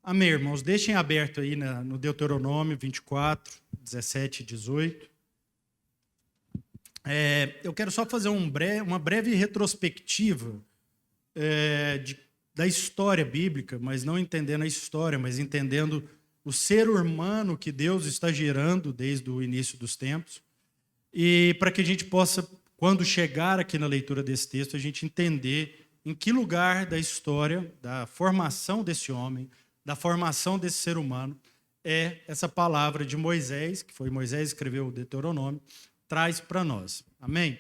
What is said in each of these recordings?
Amém, irmãos. Deixem aberto aí no Deuteronômio 24, 17 e 18. Eu quero só fazer uma breve retrospectiva da história bíblica, mas não entendendo a história, mas entendendo o ser humano que Deus está gerando desde o início dos tempos. E para que a gente possa, quando chegar aqui na leitura desse texto, a gente entender em que lugar da história, da formação desse homem, da formação desse ser humano, essa palavra de Moisés, que foi Moisés que escreveu o Deuteronômio, traz para nós. Amém?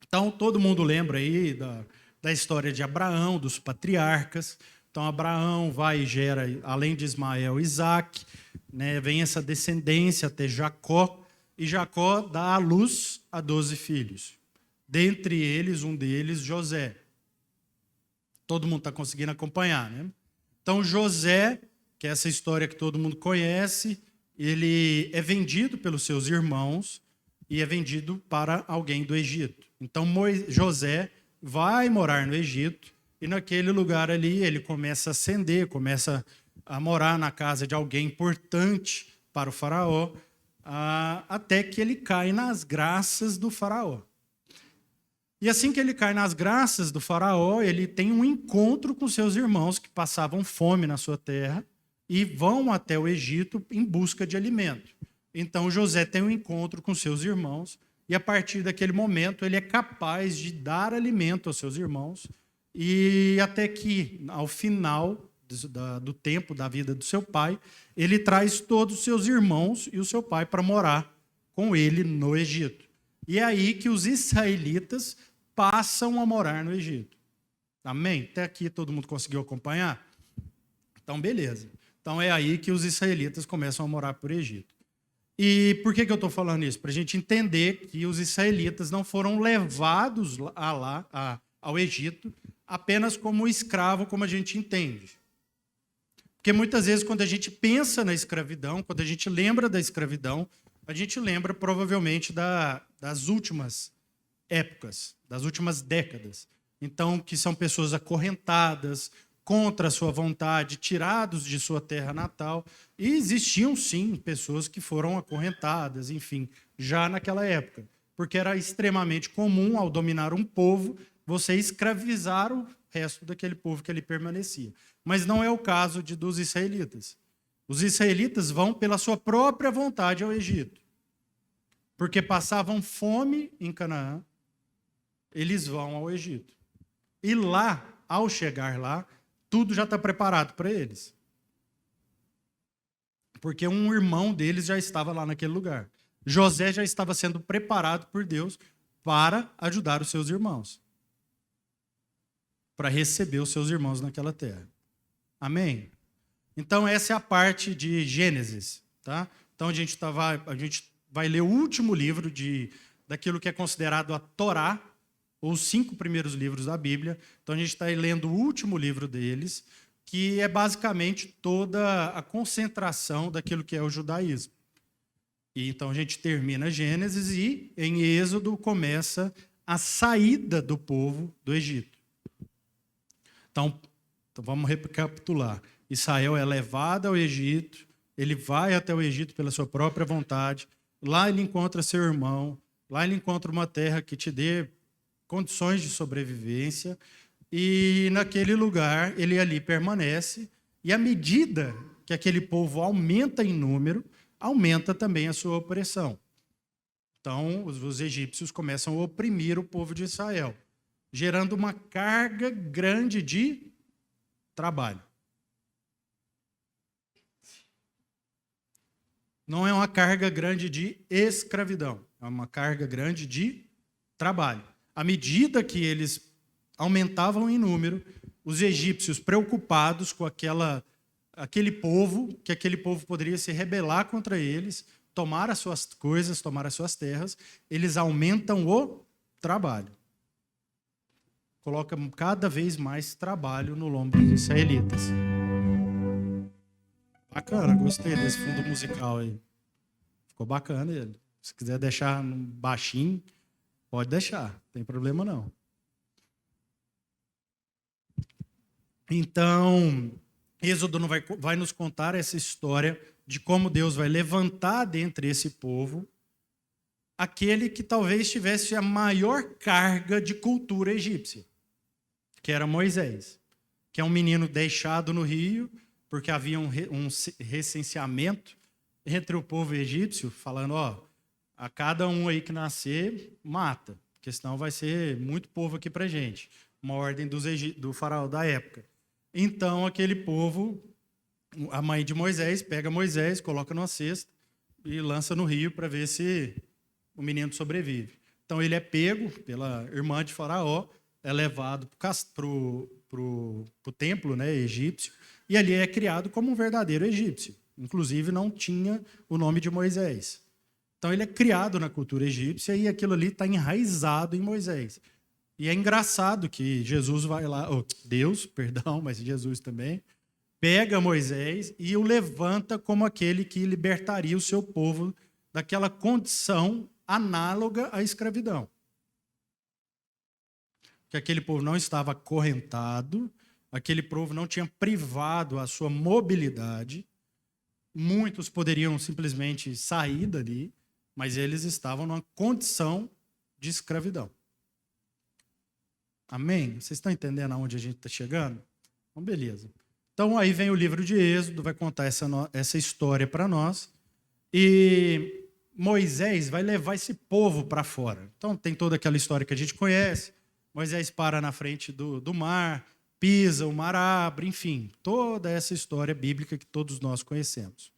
Então, todo mundo lembra aí da história de Abraão, dos patriarcas. Então, Abraão vai e gera, além de Ismael, Isaac, né? Vem essa descendência até Jacó, e Jacó dá à luz a 12 filhos. Dentre eles, um deles, José. Todo mundo está conseguindo acompanhar, né? Então, José, que é essa história que todo mundo conhece, ele é vendido pelos seus irmãos e é vendido para alguém do Egito. Então, José vai morar no Egito e naquele lugar ali ele começa a ascender, começa a morar na casa de alguém importante para o faraó, até que ele cai nas graças do faraó. E assim que ele cai nas graças do faraó, ele tem um encontro com seus irmãos que passavam fome na sua terra e vão até o Egito em busca de alimento. Então José tem um encontro com seus irmãos e a partir daquele momento ele é capaz de dar alimento aos seus irmãos e até que ao final do tempo da vida do seu pai, ele traz todos os seus irmãos e o seu pai para morar com ele no Egito. E é aí que os israelitas passam a morar no Egito. Amém? Até aqui todo mundo conseguiu acompanhar? Então, beleza. Então, é aí que os israelitas começam a morar por Egito. E por que eu estou falando isso? Para a gente entender que os israelitas não foram levados ao Egito apenas como escravo, como a gente entende. Porque muitas vezes, quando a gente pensa na escravidão, quando a gente lembra da escravidão, a gente lembra provavelmente das últimas épocas, das últimas décadas. Então, que são pessoas acorrentadas, contra a sua vontade, tirados de sua terra natal. E existiam, sim, pessoas que foram acorrentadas, enfim, já naquela época. Porque era extremamente comum, ao dominar um povo, você escravizar o resto daquele povo que ali permanecia. Mas não é o caso dos israelitas. Os israelitas vão pela sua própria vontade ao Egito. Porque passavam fome em Canaã, eles vão ao Egito. E lá, ao chegar lá, tudo já está preparado para eles. Porque um irmão deles já estava lá naquele lugar. José já estava sendo preparado por Deus para ajudar os seus irmãos. Para receber os seus irmãos naquela terra. Amém? Então, essa é a parte de Gênesis. Tá? Então, a gente vai ler o último livro daquilo que é considerado a Torá, ou os 5 primeiros livros da Bíblia. Então, a gente está lendo o último livro deles, que é basicamente toda a concentração daquilo que é o judaísmo. E, então, a gente termina Gênesis e, em Êxodo, começa a saída do povo do Egito. Então vamos recapitular. Israel é levado ao Egito, ele vai até o Egito pela sua própria vontade, lá ele encontra seu irmão, lá ele encontra uma terra que te dê condições de sobrevivência, e naquele lugar ele ali permanece, e à medida que aquele povo aumenta em número, aumenta também a sua opressão. Então, os egípcios começam a oprimir o povo de Israel, gerando uma carga grande de trabalho. Não é uma carga grande de escravidão, é uma carga grande de trabalho. À medida que eles aumentavam em número, os egípcios, preocupados com aquele povo, que aquele povo poderia se rebelar contra eles, tomar as suas coisas, tomar as suas terras, eles aumentam o trabalho. Colocam cada vez mais trabalho no lombo dos israelitas. Bacana, gostei desse fundo musical aí. Ficou bacana ele. Se quiser deixar baixinho, pode deixar, não tem problema não. Então, Êxodo vai nos contar essa história de como Deus vai levantar dentre esse povo aquele que talvez tivesse a maior carga de cultura egípcia, que era Moisés, que é um menino deixado no rio, porque havia um recenseamento entre o povo egípcio, falando, a cada um aí que nascer, mata, porque senão vai ser muito povo aqui pra gente. Uma ordem do faraó da época. Então, aquele povo, a mãe de Moisés, pega Moisés, coloca numa cesta e lança no rio para ver se o menino sobrevive. Então, ele é pego pela irmã de faraó, é levado para o templo, né, egípcio, e ali é criado como um verdadeiro egípcio. Inclusive, não tinha o nome de Moisés. Então, ele é criado na cultura egípcia e aquilo ali está enraizado em Moisés. E é engraçado que Jesus vai lá, Deus, perdão, mas Jesus também, pega Moisés e o levanta como aquele que libertaria o seu povo daquela condição análoga à escravidão. Que aquele povo não estava acorrentado, aquele povo não tinha privado a sua mobilidade, muitos poderiam simplesmente sair dali, mas eles estavam numa condição de escravidão. Amém? Vocês estão entendendo aonde a gente está chegando? Então, beleza. Então, aí vem o livro de Êxodo, vai contar essa história para nós. E Moisés vai levar esse povo para fora. Então, tem toda aquela história que a gente conhece. Moisés para na frente do mar, pisa, o mar abre, enfim. Toda essa história bíblica que todos nós conhecemos.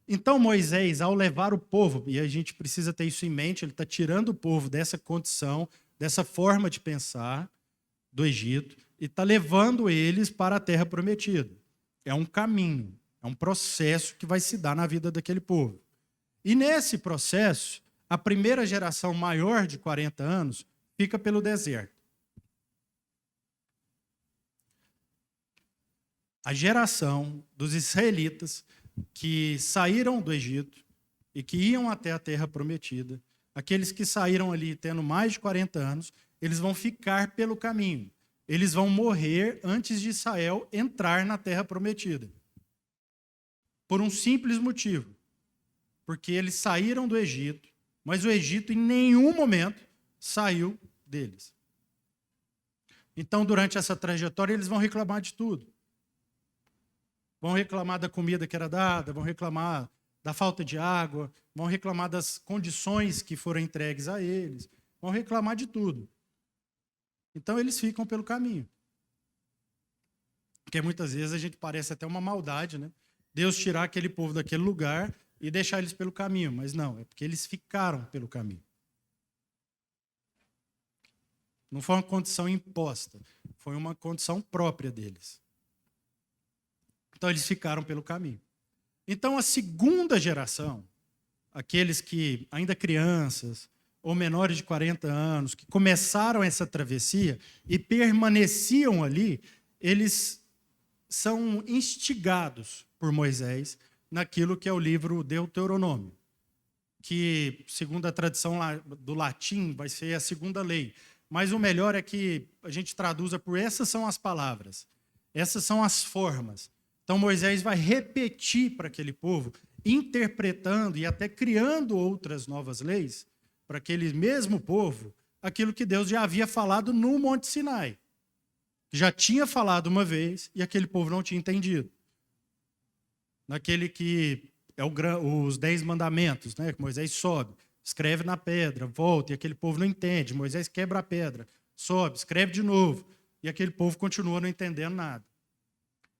Então, Moisés, ao levar o povo, e a gente precisa ter isso em mente, ele está tirando o povo dessa condição, dessa forma de pensar do Egito, e está levando eles para a terra prometida. É um caminho, é um processo que vai se dar na vida daquele povo. E nesse processo, a primeira geração maior de 40 anos fica pelo deserto. A geração dos israelitas que saíram do Egito e que iam até a terra prometida, aqueles que saíram ali tendo mais de 40 anos, eles vão ficar pelo caminho. Eles vão morrer antes de Israel entrar na terra prometida. Por um simples motivo. Porque eles saíram do Egito, mas o Egito em nenhum momento saiu deles. Então, durante essa trajetória, eles vão reclamar de tudo. Vão reclamar da comida que era dada, vão reclamar da falta de água, vão reclamar das condições que foram entregues a eles, vão reclamar de tudo. Então, eles ficam pelo caminho. Porque muitas vezes a gente parece até uma maldade, né? Deus tirar aquele povo daquele lugar e deixar eles pelo caminho. Mas não, é porque eles ficaram pelo caminho. Não foi uma condição imposta, foi uma condição própria deles. Então, eles ficaram pelo caminho. Então, a segunda geração, aqueles que ainda crianças ou menores de 40 anos, que começaram essa travessia e permaneciam ali, eles são instigados por Moisés naquilo que é o livro Deuteronômio, que, segundo a tradição do latim, vai ser a segunda lei. Mas o melhor é que a gente traduza por essas são as palavras, essas são as formas. Então, Moisés vai repetir para aquele povo, interpretando e até criando outras novas leis, para aquele mesmo povo, aquilo que Deus já havia falado no Monte Sinai. Já tinha falado uma vez e aquele povo não tinha entendido. Naquele que é os 10 mandamentos, né, que Moisés sobe, escreve na pedra, volta, e aquele povo não entende. Moisés quebra a pedra, sobe, escreve de novo, e aquele povo continua não entendendo nada.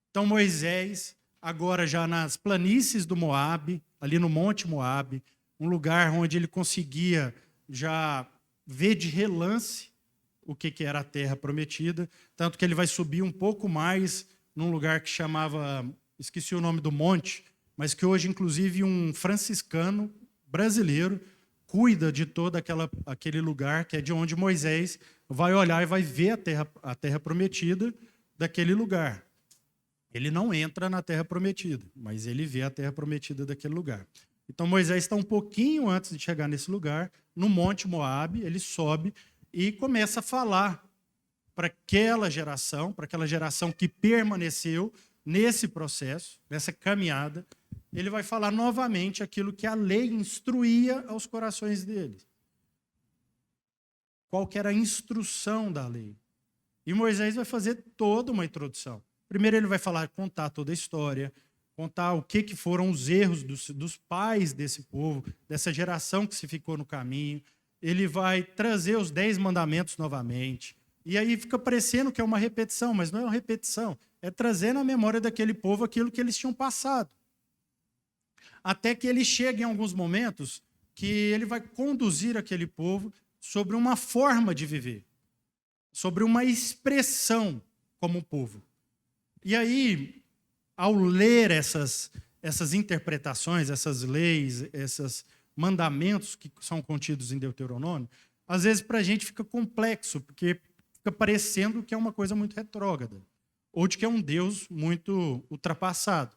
Então Moisés, agora já nas planícies do Moabe, ali no Monte Moabe, um lugar onde ele conseguia já ver de relance o que era a terra prometida, tanto que ele vai subir um pouco mais num lugar que chamava, esqueci o nome do monte, mas que hoje, inclusive, um franciscano brasileiro cuida de todo aquele lugar, que é de onde Moisés vai olhar e vai ver a terra prometida daquele lugar. Ele não entra na terra prometida, mas ele vê a terra prometida daquele lugar. Então Moisés está um pouquinho antes de chegar nesse lugar, no Monte Moabe, ele sobe e começa a falar para aquela geração que permaneceu nesse processo, nessa caminhada, ele vai falar novamente aquilo que a lei instruía aos corações deles. Qual que era a instrução da lei? E Moisés vai fazer toda uma introdução. Primeiro ele vai contar toda a história, contar o que foram os erros dos pais desse povo, dessa geração que se ficou no caminho. Ele vai trazer os 10 mandamentos novamente. E aí fica parecendo que é uma repetição, mas não é uma repetição. É trazer na memória daquele povo aquilo que eles tinham passado. Até que ele chega em alguns momentos que ele vai conduzir aquele povo sobre uma forma de viver, sobre uma expressão como povo. E aí, ao ler essas interpretações, essas leis, esses mandamentos que são contidos em Deuteronômio, às vezes para a gente fica complexo, porque fica parecendo que é uma coisa muito retrógrada, ou de que é um Deus muito ultrapassado.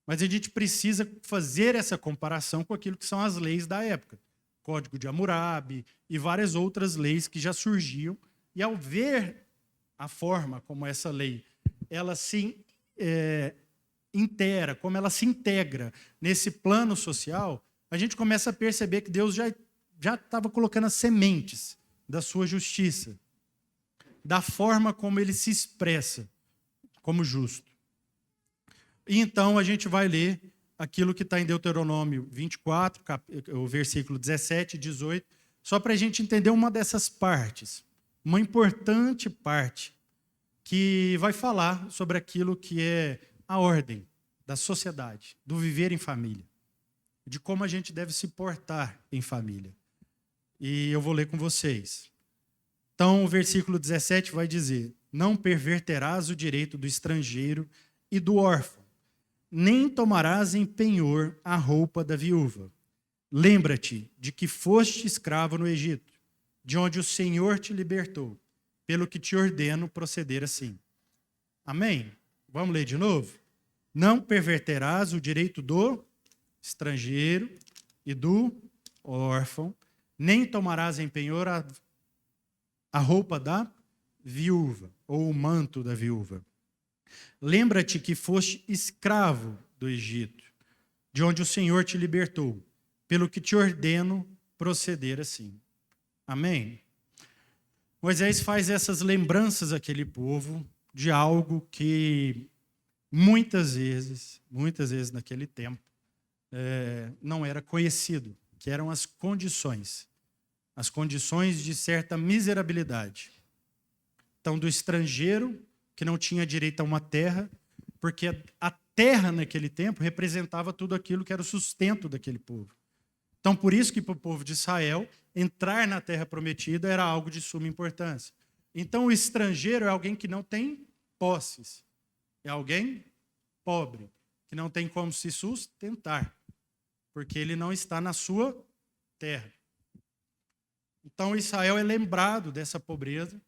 Mas a gente precisa fazer essa comparação com aquilo que são as leis da época. Código de Hammurabi e várias outras leis que já surgiam. E ao ver a forma como essa lei ela se inteira, como ela se integra nesse plano social, a gente começa a perceber que Deus já estava colocando as sementes da sua justiça, da forma como ele se expressa como justo. E então a gente vai ler aquilo que está em Deuteronômio 24, o versículo 17 e 18, só para a gente entender uma dessas partes, uma importante parte, que vai falar sobre aquilo que é a ordem da sociedade, do viver em família, de como a gente deve se portar em família. E eu vou ler com vocês. Então, o versículo 17 vai dizer: não perverterás o direito do estrangeiro e do órfão, nem tomarás em penhor a roupa da viúva. Lembra-te de que foste escravo no Egito, de onde o Senhor te libertou, pelo que te ordeno proceder assim. Amém? Vamos ler de novo? Não perverterás o direito do estrangeiro e do órfão, nem tomarás em penhor a roupa da viúva, ou o manto da viúva. Lembra-te que foste escravo do Egito, de onde o Senhor te libertou, pelo que te ordeno proceder assim. Amém? Moisés faz essas lembranças àquele povo de algo que muitas vezes naquele tempo, não era conhecido, que eram as condições de certa miserabilidade. Então, do estrangeiro que não tinha direito a uma terra, porque a terra naquele tempo representava tudo aquilo que era o sustento daquele povo. Então, por isso que para o povo de Israel, entrar na terra prometida era algo de suma importância. Então, o estrangeiro é alguém que não tem posses, é alguém pobre, que não tem como se sustentar, porque ele não está na sua terra. Então, Israel é lembrado dessa pobreza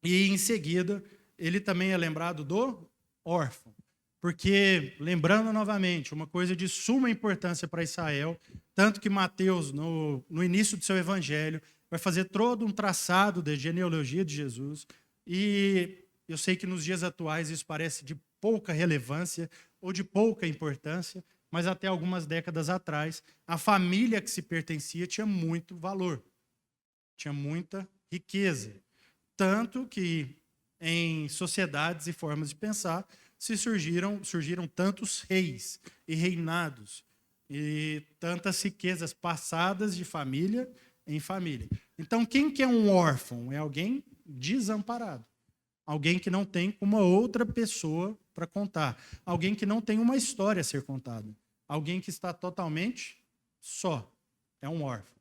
e, em seguida, ele também é lembrado do órfão. Porque, lembrando novamente, uma coisa de suma importância para Israel, tanto que Mateus, no início do seu evangelho, vai fazer todo um traçado da genealogia de Jesus, e eu sei que nos dias atuais isso parece de pouca relevância ou de pouca importância, mas até algumas décadas atrás, a família que se pertencia tinha muito valor, tinha muita riqueza. Tanto que, em sociedades e formas de pensar, surgiram tantos reis e reinados, e tantas riquezas passadas de família em família. Então, quem que é um órfão? É alguém desamparado. Alguém que não tem uma outra pessoa para contar. Alguém que não tem uma história a ser contada. Alguém que está totalmente só. É um órfão.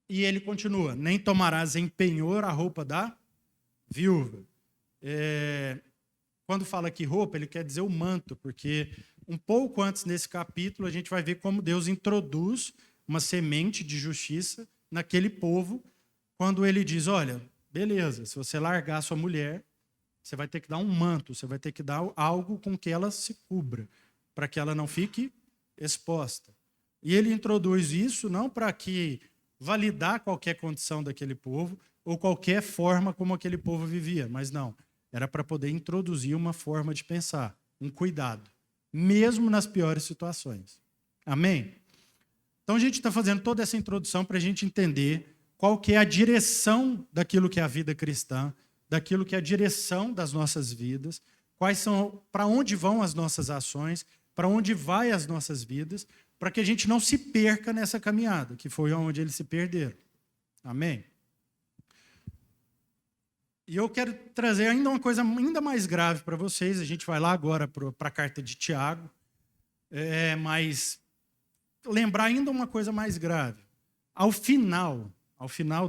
E ele continua: nem tomarás em penhor a roupa da viúva. Quando fala aqui roupa, ele quer dizer o manto, porque um pouco antes nesse capítulo a gente vai ver como Deus introduz uma semente de justiça naquele povo, quando ele diz: olha, beleza, se você largar a sua mulher, você vai ter que dar um manto, você vai ter que dar algo com que ela se cubra, para que ela não fique exposta. E ele introduz isso não para que validar qualquer condição daquele povo ou qualquer forma como aquele povo vivia, mas não. Era para poder introduzir uma forma de pensar, um cuidado, mesmo nas piores situações. Amém? Então a gente está fazendo toda essa introdução para a gente entender qual que é a direção daquilo que é a vida cristã, daquilo que é a direção das nossas vidas, para onde vão as nossas ações, para onde vai as nossas vidas, para que a gente não se perca nessa caminhada, que foi onde eles se perderam. Amém? E eu quero trazer ainda uma coisa ainda mais grave para vocês. A gente vai lá agora para a carta de Tiago, mas lembrar ainda uma coisa mais grave. Ao final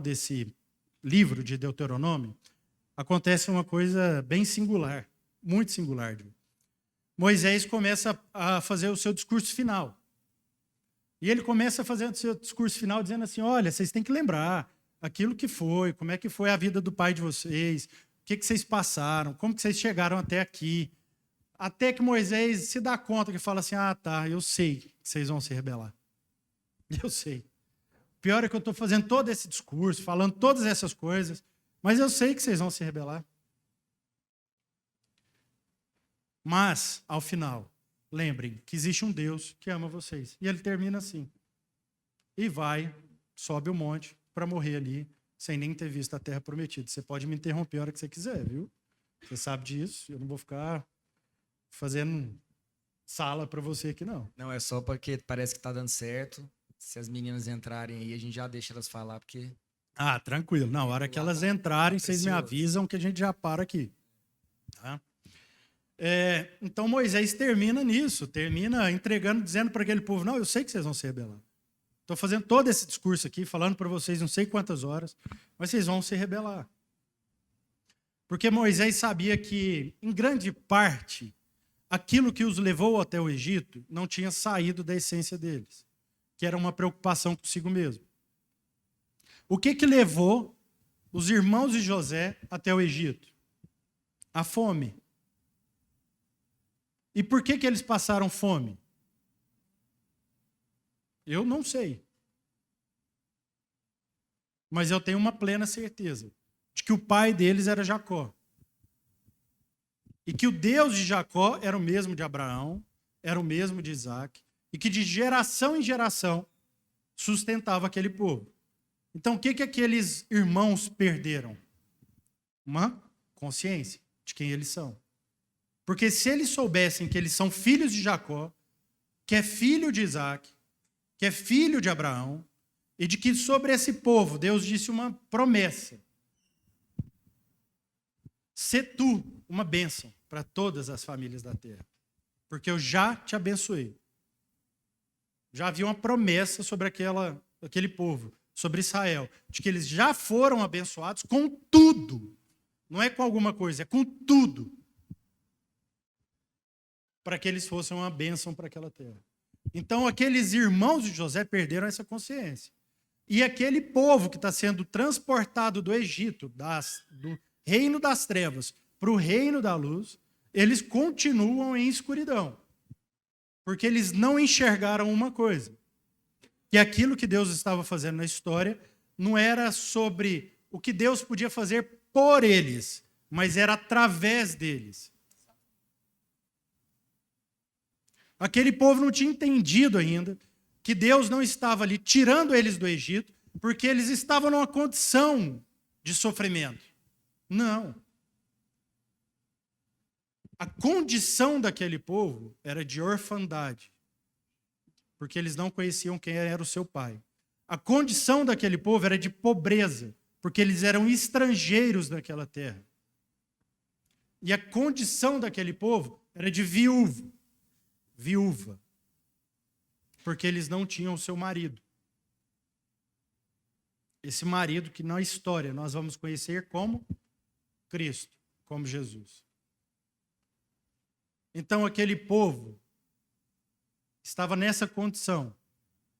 desse livro de Deuteronômio, acontece uma coisa bem singular, muito singular. Moisés começa a fazer o seu discurso final. E ele começa a fazer o seu discurso final dizendo assim, olha, vocês têm que lembrar aquilo que foi, como é que foi a vida do pai de vocês, o que vocês passaram, como que vocês chegaram até aqui. Até que Moisés se dá conta que fala assim, tá, eu sei que vocês vão se rebelar. Eu sei. O pior é que eu estou fazendo todo esse discurso, falando todas essas coisas, mas eu sei que vocês vão se rebelar. Mas, ao final, lembrem que existe um Deus que ama vocês. E ele termina assim. E sobe o monte para morrer ali, sem nem ter visto a terra prometida. Você pode me interromper a hora que você quiser, viu? Você sabe disso, eu não vou ficar fazendo sala para você aqui, não. Não, é só porque parece que tá dando certo. Se as meninas entrarem aí, a gente já deixa elas falar, porque... Tranquilo. Na hora que elas entrarem, vocês me avisam que a gente já para aqui. Tá? Então Moisés termina nisso, termina entregando, dizendo para aquele povo, não, eu sei que vocês vão se rebelar. Estou fazendo todo esse discurso aqui, falando para vocês não sei quantas horas, mas vocês vão se rebelar. Porque Moisés sabia que, em grande parte, aquilo que os levou até o Egito não tinha saído da essência deles, que era uma preocupação consigo mesmo. O que levou os irmãos de José até o Egito? A fome. E por que eles passaram fome? Eu não sei. Mas eu tenho uma plena certeza de que o pai deles era Jacó. E que o Deus de Jacó era o mesmo de Abraão, era o mesmo de Isaac, e que de geração em geração sustentava aquele povo. Então, o que aqueles irmãos perderam? Uma consciência de quem eles são. Porque se eles soubessem que eles são filhos de Jacó, que é filho de Isaac, que é filho de Abraão, e de que sobre esse povo Deus disse uma promessa. Sê tu uma bênção para todas as famílias da terra, porque eu já te abençoei. Já havia uma promessa sobre aquele povo, sobre Israel, de que eles já foram abençoados com tudo. Não é com alguma coisa, é com tudo. Para que eles fossem uma bênção para aquela terra. Então, aqueles irmãos de José perderam essa consciência. E aquele povo que está sendo transportado do Egito, do reino das trevas, para o reino da luz, eles continuam em escuridão. Porque eles não enxergaram uma coisa. Que aquilo que Deus estava fazendo na história não era sobre o que Deus podia fazer por eles, mas era através deles. Aquele povo não tinha entendido ainda que Deus não estava ali tirando eles do Egito porque eles estavam numa condição de sofrimento. Não. A condição daquele povo era de orfandade, porque eles não conheciam quem era o seu pai. A condição daquele povo era de pobreza, porque eles eram estrangeiros naquela terra. E a condição daquele povo era de viúva, porque eles não tinham o seu marido. Esse marido que na história nós vamos conhecer como Cristo, como Jesus. Então aquele povo estava nessa condição,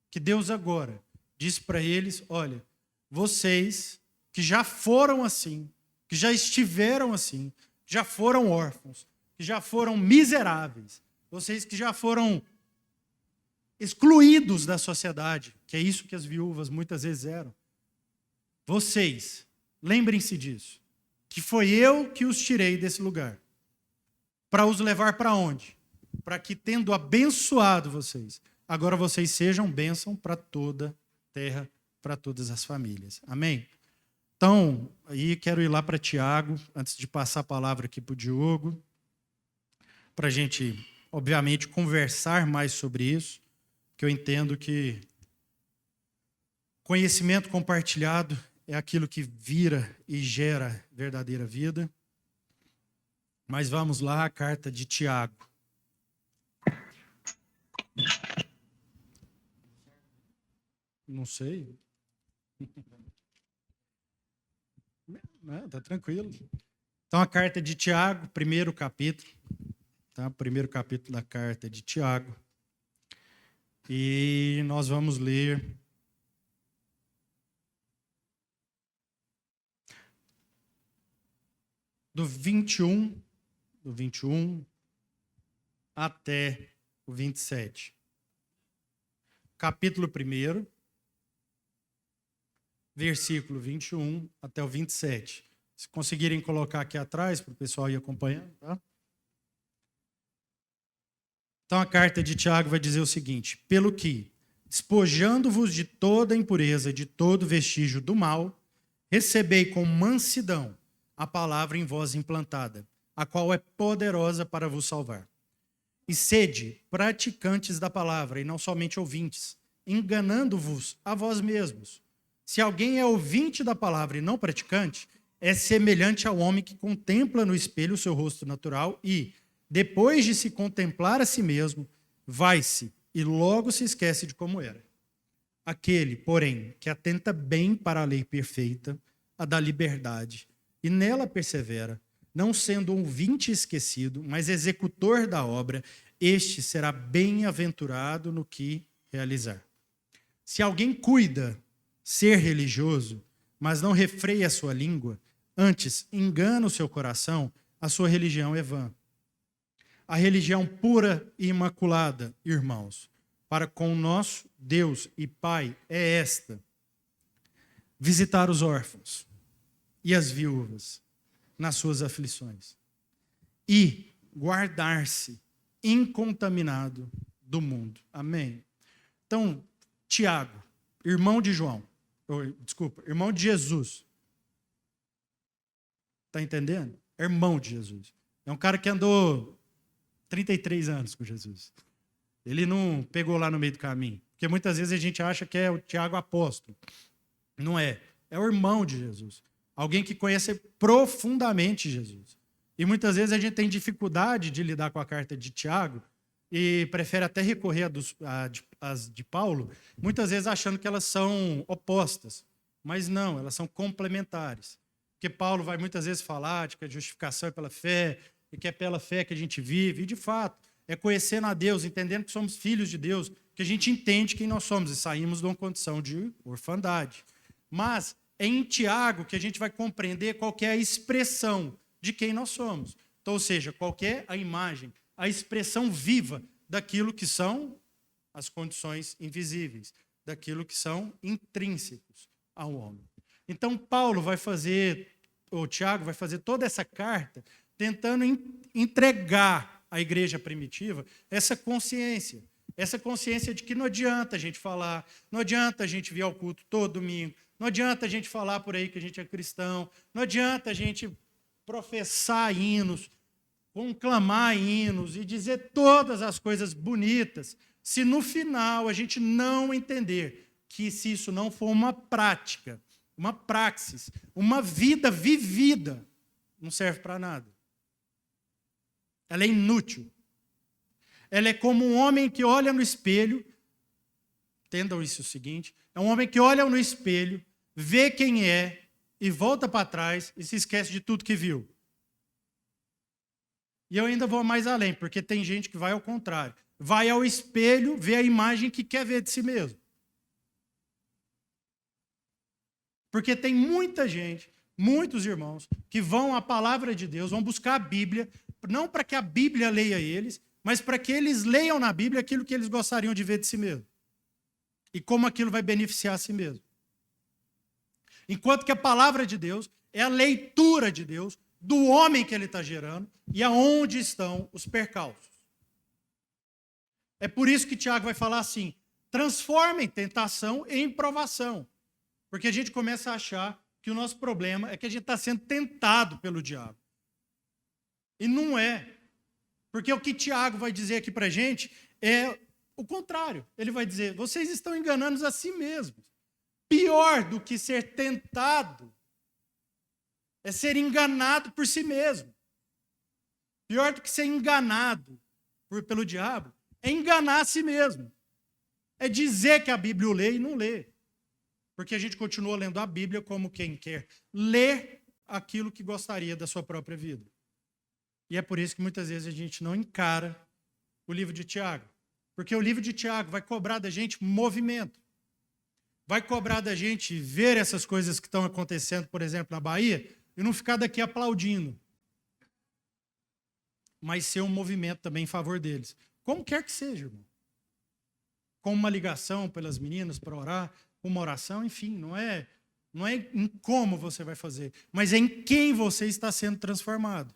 que Deus agora diz para eles, olha, vocês que já foram assim, que já estiveram assim, já foram órfãos, que já foram miseráveis, vocês que já foram excluídos da sociedade, que é isso que as viúvas muitas vezes eram. Vocês, lembrem-se disso, que foi eu que os tirei desse lugar. Para os levar para onde? Para que, tendo abençoado vocês, agora vocês sejam bênção para toda a terra, para todas as famílias. Amém? Então, aí quero ir lá para Tiago, antes de passar a palavra aqui para o Diogo, para a gente, obviamente, conversar mais sobre isso, que eu entendo que conhecimento compartilhado é aquilo que vira e gera verdadeira vida. Mas vamos lá, a carta de Tiago. Não sei. Não, tá tranquilo. Então, a carta de Tiago, primeiro capítulo. Tá? Primeiro capítulo da carta de Tiago. E nós vamos ler do 21 até o 27. Capítulo 1, versículo 21 até o 27. Se conseguirem colocar aqui atrás, para o pessoal ir acompanhando, tá? Então, a carta de Tiago vai dizer o seguinte: pelo que, despojando-vos de toda impureza, de todo vestígio do mal, recebei com mansidão a palavra em vós implantada, a qual é poderosa para vos salvar. E sede praticantes da palavra, e não somente ouvintes, enganando-vos a vós mesmos. Se alguém é ouvinte da palavra e não praticante, é semelhante ao homem que contempla no espelho o seu rosto natural e, depois de se contemplar a si mesmo, vai-se e logo se esquece de como era. Aquele, porém, que atenta bem para a lei perfeita, a da liberdade, e nela persevera, não sendo ouvinte esquecido, mas executor da obra, este será bem-aventurado no que realizar. Se alguém cuida ser religioso, mas não refreia a sua língua, antes engana o seu coração, a sua religião é vã. A religião pura e imaculada, irmãos, para com o nosso Deus e Pai é esta: visitar os órfãos e as viúvas nas suas aflições e guardar-se incontaminado do mundo. Amém? Então, Tiago, irmão de João, irmão de Jesus. Está entendendo? É irmão de Jesus. É um cara que andou 33 anos com Jesus. Ele não pegou lá no meio do caminho. Porque muitas vezes a gente acha que é o Tiago apóstolo. Não é. É o irmão de Jesus. Alguém que conhece profundamente Jesus. E muitas vezes a gente tem dificuldade de lidar com a carta de Tiago e prefere até recorrer às de Paulo, muitas vezes achando que elas são opostas. Mas não, elas são complementares. Porque Paulo vai muitas vezes falar de que a justificação é pela fé, e que é pela fé que a gente vive. E, de fato, é conhecendo a Deus, entendendo que somos filhos de Deus, que a gente entende quem nós somos e saímos de uma condição de orfandade. Mas é em Tiago que a gente vai compreender qual que é a expressão de quem nós somos. Então, ou seja, qual que é a imagem, a expressão viva daquilo que são as condições invisíveis, daquilo que são intrínsecos ao homem. Então, Tiago vai fazer toda essa carta tentando entregar à igreja primitiva essa consciência de que não adianta a gente falar, não adianta a gente vir ao culto todo domingo, não adianta a gente falar por aí que a gente é cristão, não adianta a gente professar hinos, conclamar hinos e dizer todas as coisas bonitas, se no final a gente não entender que se isso não for uma prática, uma praxis, uma vida vivida, não serve para nada. Ela é inútil. Ela é como um homem que olha no espelho, entendam isso o seguinte, é um homem que olha no espelho, vê quem é e volta para trás e se esquece de tudo que viu. E eu ainda vou mais além, porque tem gente que vai ao contrário. Vai ao espelho, vê a imagem que quer ver de si mesmo. Porque tem muita gente, muitos irmãos, que vão à palavra de Deus, vão buscar a Bíblia, não para que a Bíblia leia eles, mas para que eles leiam na Bíblia aquilo que eles gostariam de ver de si mesmo. E como aquilo vai beneficiar a si mesmo. Enquanto que a palavra de Deus é a leitura de Deus, do homem que ele está gerando e aonde estão os percalços. É por isso que Tiago vai falar assim, transformem tentação em provação. Porque a gente começa a achar que o nosso problema é que a gente está sendo tentado pelo diabo. E não é. Porque o que Tiago vai dizer aqui para a gente é o contrário. Ele vai dizer, vocês estão enganando a si mesmos. Pior do que ser tentado é ser enganado por si mesmo. Pior do que ser enganado pelo diabo é enganar a si mesmo. É dizer que a Bíblia o lê e não lê. Porque a gente continua lendo a Bíblia como quem quer ler aquilo que gostaria da sua própria vida. E é por isso que muitas vezes a gente não encara o livro de Tiago. Porque o livro de Tiago vai cobrar da gente movimento. Vai cobrar da gente ver essas coisas que estão acontecendo, por exemplo, na Bahia, e não ficar daqui aplaudindo. Mas ser um movimento também em favor deles. Como quer que seja, irmão. Com uma ligação pelas meninas para orar, uma oração, enfim, não é em como você vai fazer, mas é em quem você está sendo transformado.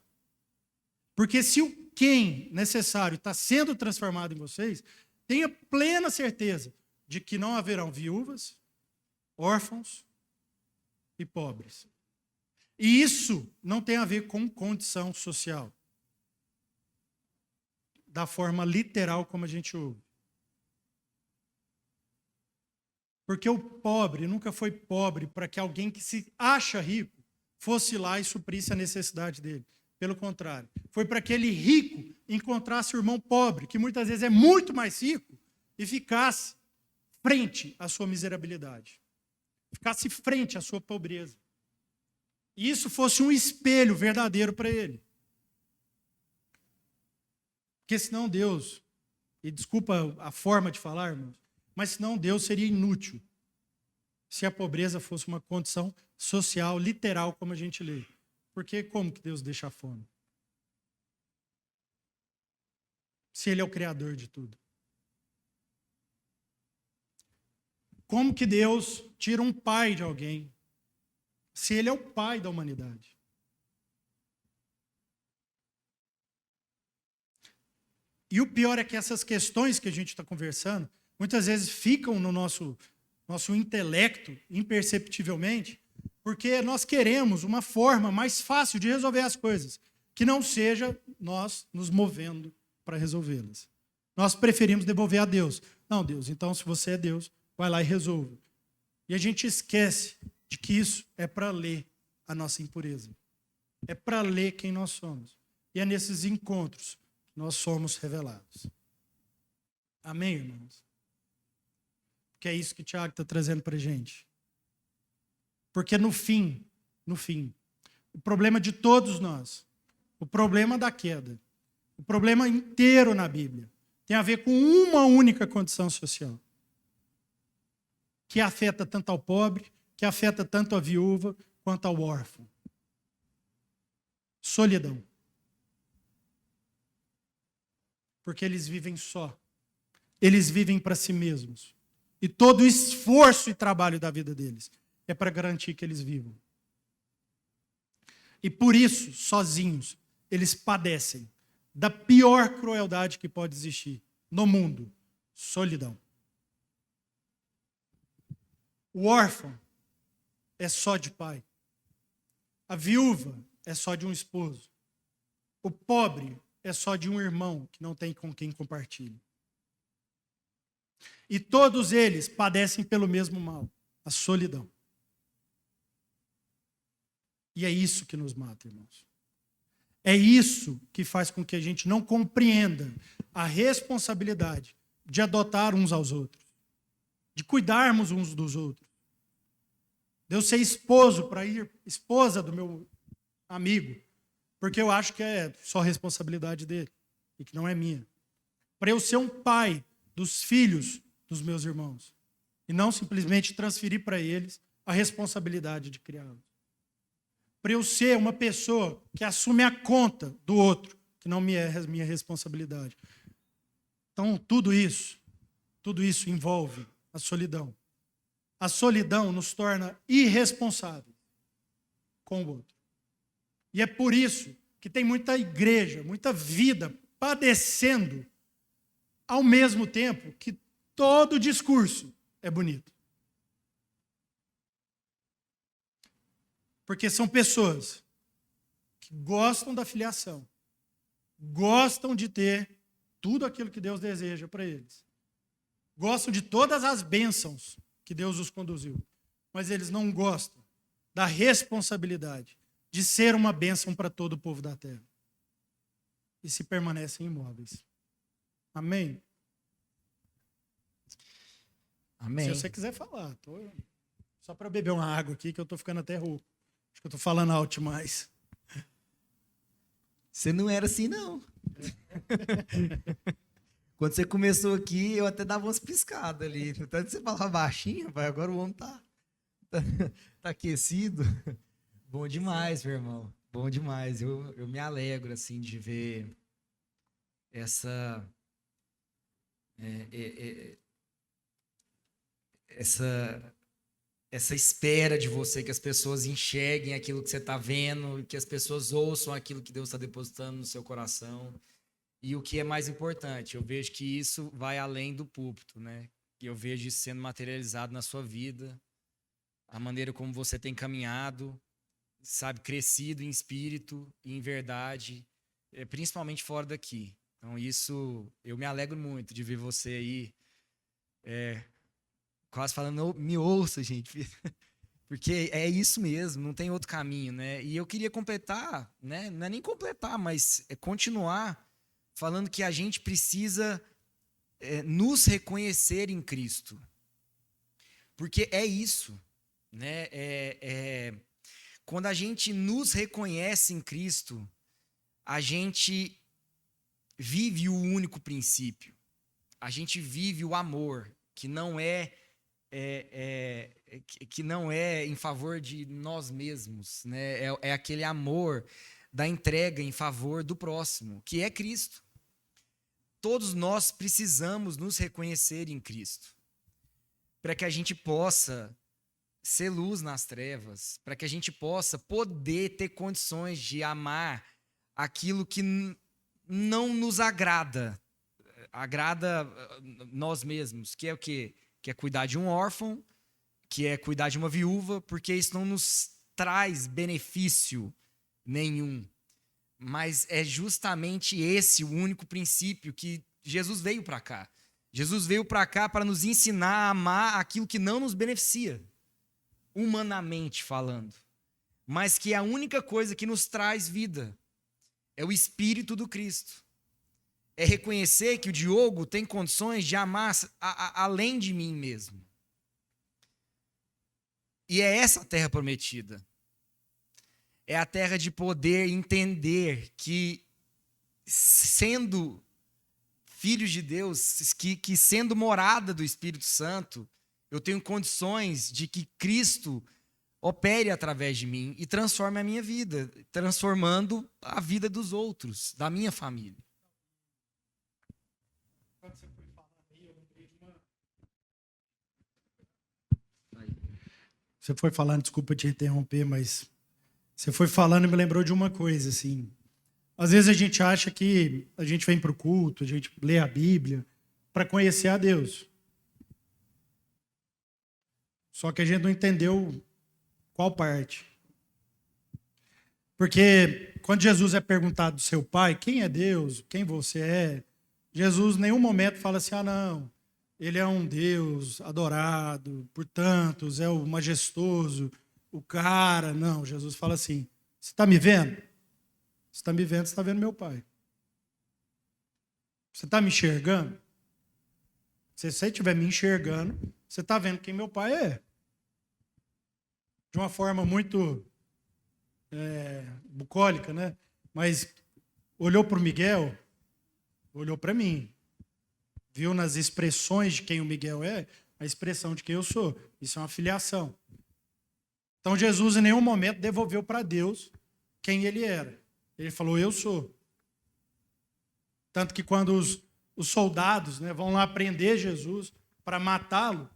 Porque se o quem necessário está sendo transformado em vocês, tenha plena certeza de que não haverão viúvas, órfãos e pobres. E isso não tem a ver com condição social, da forma literal como a gente ouve. Porque o pobre nunca foi pobre para que alguém que se acha rico fosse lá e suprisse a necessidade dele. Pelo contrário, foi para que aquele rico encontrasse o irmão pobre, que muitas vezes é muito mais rico, e ficasse frente à sua miserabilidade. Ficasse frente à sua pobreza. E isso fosse um espelho verdadeiro para ele. Porque senão Deus, e desculpa a forma de falar, irmãos, mas senão Deus seria inútil se a pobreza fosse uma condição social, literal, como a gente lê. Porque como que Deus deixa a fome? Se Ele é o Criador de tudo. Como que Deus tira um pai de alguém? Se Ele é o pai da humanidade. E o pior é que essas questões que a gente está conversando, muitas vezes ficam no nosso intelecto, imperceptivelmente, porque nós queremos uma forma mais fácil de resolver as coisas, que não seja nós nos movendo para resolvê-las. Nós preferimos devolver a Deus. Não, Deus, então se você é Deus, vai lá e resolva. E a gente esquece de que isso é para ler a nossa impureza. É para ler quem nós somos. E é nesses encontros que nós somos revelados. Amém, irmãos? Que é isso que o Tiago está trazendo para a gente. Porque no fim, o problema de todos nós, o problema da queda, o problema inteiro na Bíblia, tem a ver com uma única condição social, que afeta tanto ao pobre, que afeta tanto a viúva, quanto ao órfão. Solidão. Porque eles vivem só. Eles vivem para si mesmos. E todo o esforço e trabalho da vida deles é para garantir que eles vivam. E por isso, sozinhos, eles padecem da pior crueldade que pode existir no mundo: solidão. O órfão é só de pai. A viúva é só de um esposo. O pobre é só de um irmão que não tem com quem compartilha. E todos eles padecem pelo mesmo mal, a solidão. E é isso que nos mata, irmãos. É isso que faz com que a gente não compreenda a responsabilidade de adotar uns aos outros, de cuidarmos uns dos outros. De eu ser esposo para ir esposa do meu amigo, porque eu acho que é só responsabilidade dele e que não é minha. Para eu ser um pai dos filhos dos meus irmãos e não simplesmente transferir para eles a responsabilidade de criá-los. Para eu ser uma pessoa que assume a conta do outro, que não me é minha responsabilidade. Então, tudo isso envolve a solidão. A solidão nos torna irresponsáveis com o outro. E é por isso que tem muita igreja, muita vida padecendo, ao mesmo tempo que todo discurso é bonito. Porque são pessoas que gostam da filiação, gostam de ter tudo aquilo que Deus deseja para eles. Gostam de todas as bênçãos que Deus os conduziu. Mas eles não gostam da responsabilidade de ser uma bênção para todo o povo da terra. E se permanecem imóveis. Amém? Amém. Se você quiser falar. Só para beber uma água aqui, que eu estou ficando até rouco. Acho que eu estou falando alto demais. Você não era assim, não. Quando você começou aqui, eu até dava umas piscadas ali. Tanto você falava baixinho, pai, agora o homem tá aquecido. Bom demais, meu irmão. Bom demais. Eu me alegro, assim, de ver essa espera de você, que as pessoas enxerguem aquilo que você está vendo, que as pessoas ouçam aquilo que Deus está depositando no seu coração. E o que é mais importante, eu vejo que isso vai além do púlpito, né? E eu vejo isso sendo materializado na sua vida, a maneira como você tem caminhado, sabe, crescido em espírito e em verdade, principalmente fora daqui. Então isso, eu me alegro muito de ver você aí, quase falando, me ouça, gente, porque é isso mesmo, não tem outro caminho, né? E eu queria completar, né? Não é nem completar, mas continuar falando que a gente precisa nos reconhecer em Cristo. Porque é isso, né? Quando a gente nos reconhece em Cristo, a gente vive o único princípio. A gente vive o amor, que não é em favor de nós mesmos, né? É aquele amor da entrega em favor do próximo, que é Cristo. Todos nós precisamos nos reconhecer em Cristo, para que a gente possa ser luz nas trevas, para que a gente possa poder ter condições de amar aquilo que não nos agrada nós mesmos, que é o quê? Que é cuidar de um órfão, que é cuidar de uma viúva, porque isso não nos traz benefício nenhum. Mas é justamente esse o único princípio que Jesus veio para cá. Jesus veio para cá para nos ensinar a amar aquilo que não nos beneficia, humanamente falando, mas que é a única coisa que nos traz vida. É o Espírito do Cristo. É reconhecer que o Diogo tem condições de amar além de mim mesmo. E é essa a terra prometida. É a terra de poder entender que, sendo filhos de Deus, que sendo morada do Espírito Santo, eu tenho condições de que Cristo opere através de mim e transforme a minha vida, transformando a vida dos outros, da minha família. Você foi falando, desculpa te interromper, mas você foi falando e me lembrou de uma coisa, assim. Às vezes a gente acha que a gente vem para o culto, a gente lê a Bíblia para conhecer a Deus. Só que a gente não entendeu qual parte. Porque quando Jesus é perguntado do seu pai, quem é Deus, quem você é, Jesus em nenhum momento fala assim, não, ele é um Deus adorado por tantos, é o majestoso, o cara. Não, Jesus fala assim, você está me vendo? Você está me vendo, você está vendo meu pai. Você está me enxergando? Se você estiver me enxergando, você está vendo quem meu pai é. De uma forma muito bucólica, né? Mas olhou para o Miguel, olhou para mim. Viu nas expressões de quem o Miguel é, a expressão de quem eu sou. Isso é uma filiação. Então Jesus em nenhum momento devolveu para Deus quem ele era. Ele falou, eu sou. Tanto que quando os soldados, né, vão lá prender Jesus para matá-lo,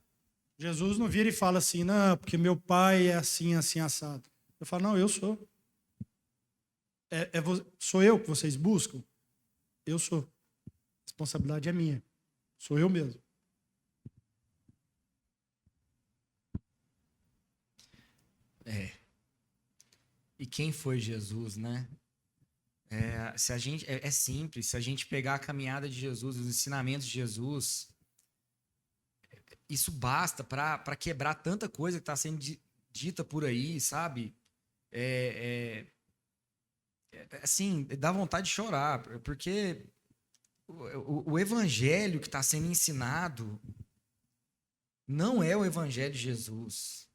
Jesus não vira e fala assim, não, porque meu pai é assim, assim, assado. Eu falo, não, eu sou. Sou eu que vocês buscam? Eu sou. A responsabilidade é minha. Sou eu mesmo. E quem foi Jesus, né? Se a gente, é simples, se a gente pegar a caminhada de Jesus, os ensinamentos de Jesus, isso basta para quebrar tanta coisa que está sendo dita por aí, sabe? Assim, dá vontade de chorar, porque o evangelho que está sendo ensinado não é o evangelho de Jesus.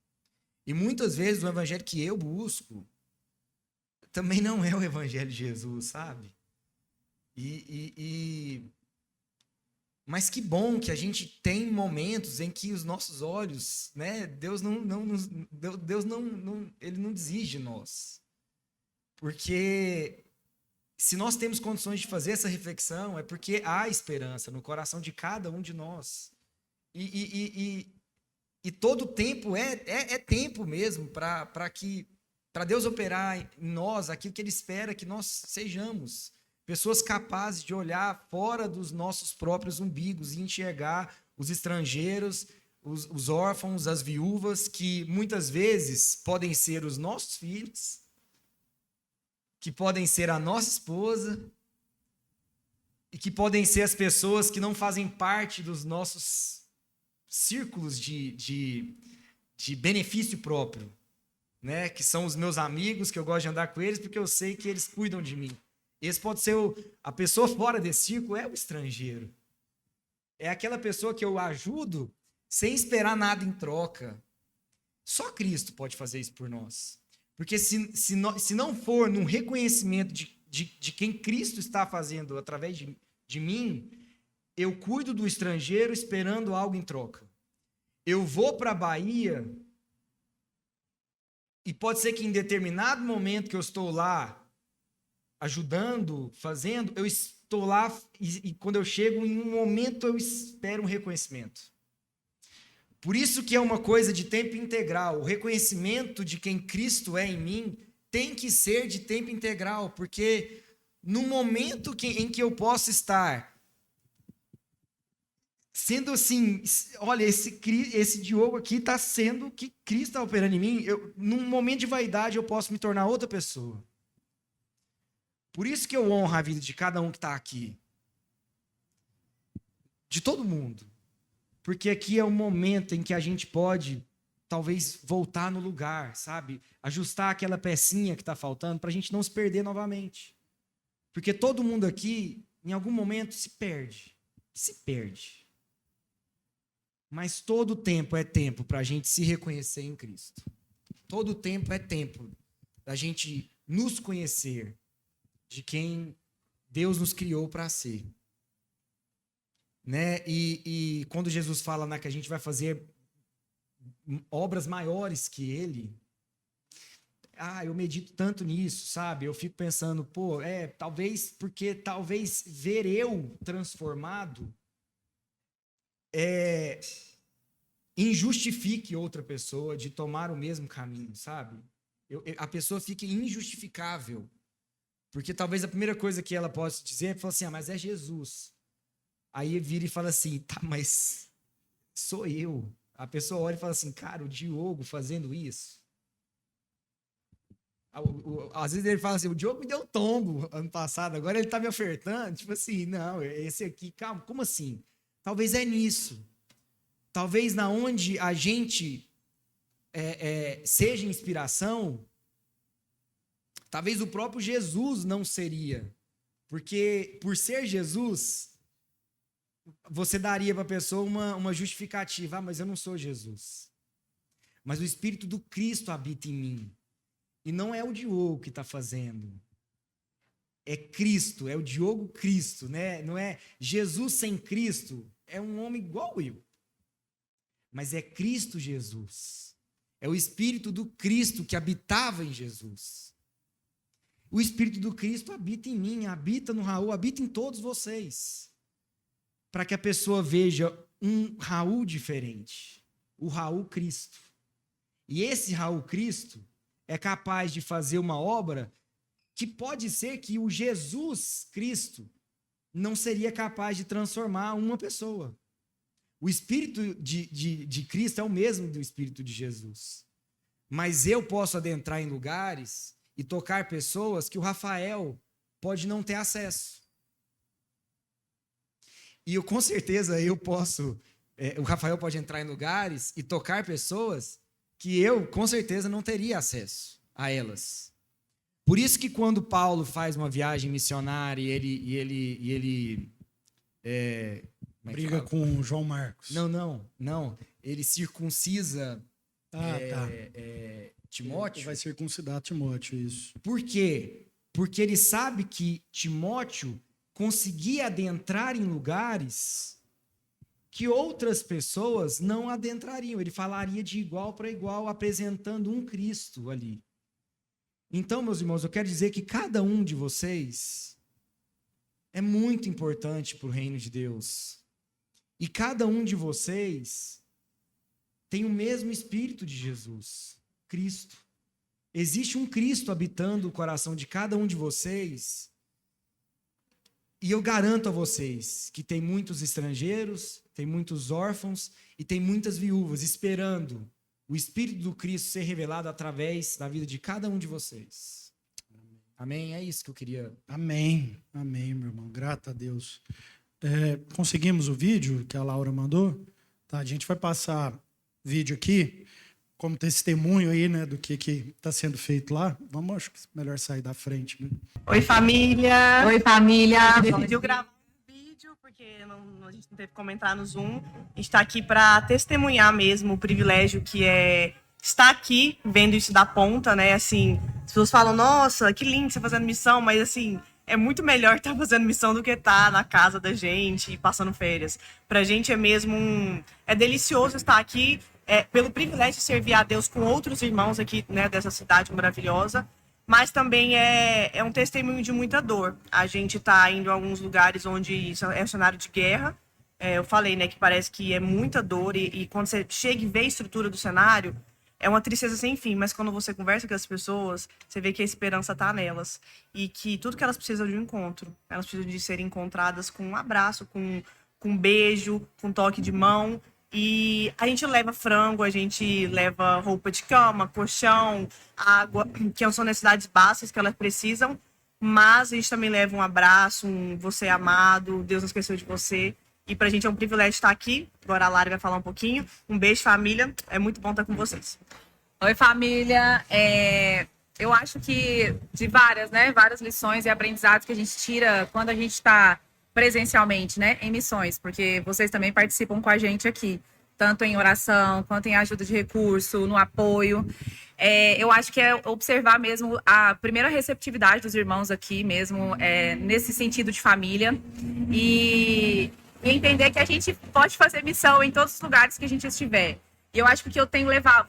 E muitas vezes o evangelho que eu busco também não é o evangelho de Jesus, sabe? Mas que bom que a gente tem momentos em que os nossos olhos, né? Deus ele não desiste de nós. Porque se nós temos condições de fazer essa reflexão, é porque há esperança no coração de cada um de nós. E todo tempo é tempo mesmo para Deus operar em nós aquilo que Ele espera que nós sejamos. Pessoas capazes de olhar fora dos nossos próprios umbigos e enxergar os estrangeiros, os órfãos, as viúvas, que muitas vezes podem ser os nossos filhos, que podem ser a nossa esposa, e que podem ser as pessoas que não fazem parte dos nossos círculos de benefício próprio, né? Que são os meus amigos, que eu gosto de andar com eles, porque eu sei que eles cuidam de mim. Esse pode ser a pessoa fora desse círculo, é o estrangeiro. É aquela pessoa que eu ajudo sem esperar nada em troca. Só Cristo pode fazer isso por nós. Porque se não for num reconhecimento de quem Cristo está fazendo através de mim, eu cuido do estrangeiro esperando algo em troca. Eu vou para a Bahia e pode ser que em determinado momento que eu estou lá ajudando, fazendo, eu estou lá e quando eu chego em um momento eu espero um reconhecimento. Por isso que é uma coisa de tempo integral. O reconhecimento de quem Cristo é em mim tem que ser de tempo integral, porque no momento em que eu posso estar sendo assim, olha, esse Diogo aqui está sendo que Cristo está operando em mim, num momento de vaidade eu posso me tornar outra pessoa. Por isso que eu honro a vida de cada um que está aqui. De todo mundo. Porque aqui é o momento em que a gente pode, talvez, voltar no lugar, sabe? Ajustar aquela pecinha que está faltando para a gente não se perder novamente. Porque todo mundo aqui, em algum momento, se perde. Se perde. Mas todo tempo é tempo para a gente se reconhecer em Cristo. Todo tempo é tempo da gente nos conhecer de quem Deus nos criou para ser. Né? E quando Jesus fala, né, que a gente vai fazer obras maiores que Ele, eu medito tanto nisso, sabe? Eu fico pensando, talvez ver eu transformado injustifique outra pessoa de tomar o mesmo caminho, sabe? A pessoa fica injustificável. Porque talvez a primeira coisa que ela possa dizer é falar assim, mas é Jesus. Aí vira e fala assim, tá, mas sou eu. A pessoa olha e fala assim, cara, o Diogo fazendo isso. Às vezes ele fala assim, o Diogo me deu um tombo ano passado, agora ele tá me ofertando. Tipo assim, não, esse aqui, calma, como assim? Talvez é nisso. Talvez na onde a gente seja inspiração, talvez o próprio Jesus não seria. Porque por ser Jesus, você daria para a pessoa uma justificativa. Mas eu não sou Jesus. Mas o Espírito do Cristo habita em mim. E não é o Diogo que está fazendo. É Cristo, é o Diogo Cristo, né? Não é Jesus sem Cristo. É um homem igual eu. Mas é Cristo Jesus. É o Espírito do Cristo que habitava em Jesus. O Espírito do Cristo habita em mim, habita no Raul, habita em todos vocês. Para que a pessoa veja um Raul diferente. O Raul Cristo. E esse Raul Cristo é capaz de fazer uma obra que pode ser que o Jesus Cristo não seria capaz de transformar uma pessoa. O Espírito de Cristo é o mesmo do Espírito de Jesus. Mas eu posso adentrar em lugares e tocar pessoas que o Rafael pode não ter acesso. E eu, com certeza, o Rafael pode entrar em lugares e tocar pessoas que eu, com certeza, não teria acesso a elas. Por isso que quando Paulo faz uma viagem missionária e ele briga com João Marcos. Não. Ele circuncisa Timóteo. Vai circuncidar Timóteo, isso. Por quê? Porque ele sabe que Timóteo conseguia adentrar em lugares que outras pessoas não adentrariam. Ele falaria de igual para igual, apresentando um Cristo ali. Então, meus irmãos, eu quero dizer que cada um de vocês é muito importante para o reino de Deus. E cada um de vocês tem o mesmo Espírito de Jesus, Cristo. Existe um Cristo habitando o coração de cada um de vocês. E eu garanto a vocês que tem muitos estrangeiros, tem muitos órfãos e tem muitas viúvas esperando o Espírito do Cristo ser revelado através da vida de cada um de vocês. Amém? É isso que eu queria. Amém, meu irmão. Grato a Deus. Conseguimos o vídeo que a Laura mandou? Tá, a gente vai passar vídeo aqui como testemunho aí, né, do que está sendo feito lá. Vamos, acho que é melhor sair da frente, né? Oi, família! Oi, família! Decidiu gravar um vídeo, porque a gente não teve como entrar no Zoom. A gente está aqui para testemunhar mesmo o privilégio que é estar aqui, vendo isso da ponta, né? Assim, as pessoas falam, nossa, que lindo você fazendo missão, mas assim, é muito melhor estar fazendo missão do que estar na casa da gente e passando férias. Pra gente é mesmo é delicioso estar aqui, pelo privilégio de servir a Deus com outros irmãos aqui, né, dessa cidade maravilhosa, mas também é um testemunho de muita dor. A gente está indo a alguns lugares onde é um cenário de guerra. Eu falei, né, que parece que é muita dor e quando você chega e vê a estrutura do cenário, é uma tristeza sem fim, mas quando você conversa com as pessoas, você vê que a esperança está nelas e que tudo que elas precisam de um encontro, elas precisam de serem encontradas com um abraço, com um beijo, com um toque de mão. E a gente leva frango, a gente leva roupa de cama, colchão, água, que são necessidades básicas que elas precisam, mas a gente também leva um abraço, você é amado, Deus não esqueceu de você. E pra gente é um privilégio estar aqui. Agora a Lari vai falar um pouquinho. Um beijo, família. É muito bom estar com vocês. Oi, família. Eu acho que de várias lições e aprendizados que a gente tira quando a gente está presencialmente, né, em missões, porque vocês também participam com a gente aqui, tanto em oração, quanto em ajuda de recurso, no apoio. Eu acho que é observar mesmo a primeira receptividade dos irmãos aqui mesmo, nesse sentido de família, e entender que a gente pode fazer missão em todos os lugares que a gente estiver. E eu acho que o que eu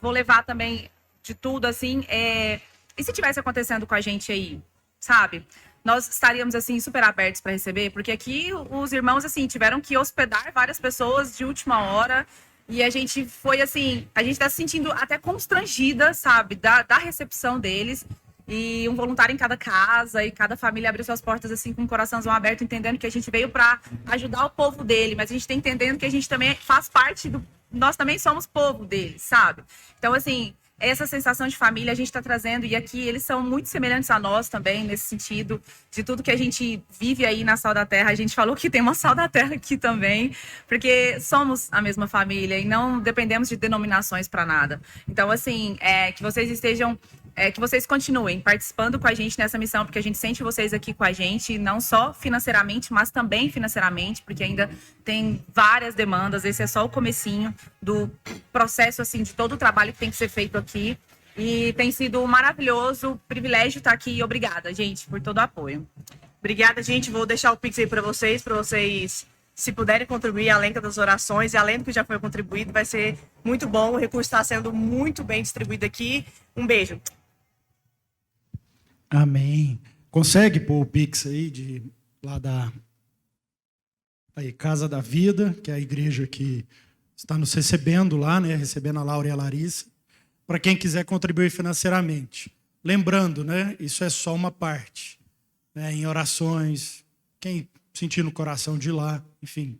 vou levar também de tudo, assim, e se tivesse acontecendo com a gente aí, sabe? Nós estaríamos, assim, super abertos para receber, porque aqui os irmãos, assim, tiveram que hospedar várias pessoas de última hora, e a gente foi, assim, a gente está se sentindo até constrangida, sabe, da recepção deles, e um voluntário em cada casa, e cada família abriu suas portas, assim, com o coraçãozão aberto, entendendo que a gente veio para ajudar o povo dele, mas a gente está entendendo que a gente também faz parte nós também somos povo deles, sabe? Então, assim, essa sensação de família a gente está trazendo, e aqui eles são muito semelhantes a nós também, nesse sentido de tudo que a gente vive aí na Sal da Terra. A gente falou que tem uma Sal da Terra aqui também, porque somos a mesma família e não dependemos de denominações para nada. Então, assim, que vocês estejam, que vocês continuem participando com a gente nessa missão, porque a gente sente vocês aqui com a gente, não só financeiramente, mas também financeiramente, porque ainda tem várias demandas. Esse é só o comecinho do processo, assim, de todo o trabalho que tem que ser feito aqui. E tem sido maravilhoso, privilégio estar aqui. Obrigada, gente, por todo o apoio. Obrigada, gente. Vou deixar o Pix aí para vocês, se puderem contribuir além das orações e além do que já foi contribuído, vai ser muito bom. O recurso está sendo muito bem distribuído aqui. Um beijo. Amém. Consegue pôr o Pix aí lá da Casa da Vida, que é a igreja que está nos recebendo lá, né? Recebendo a Laura e a Larissa. para quem quiser contribuir financeiramente. Lembrando, né, isso é só uma parte. Né, em orações, quem sentir no coração de ir lá, enfim,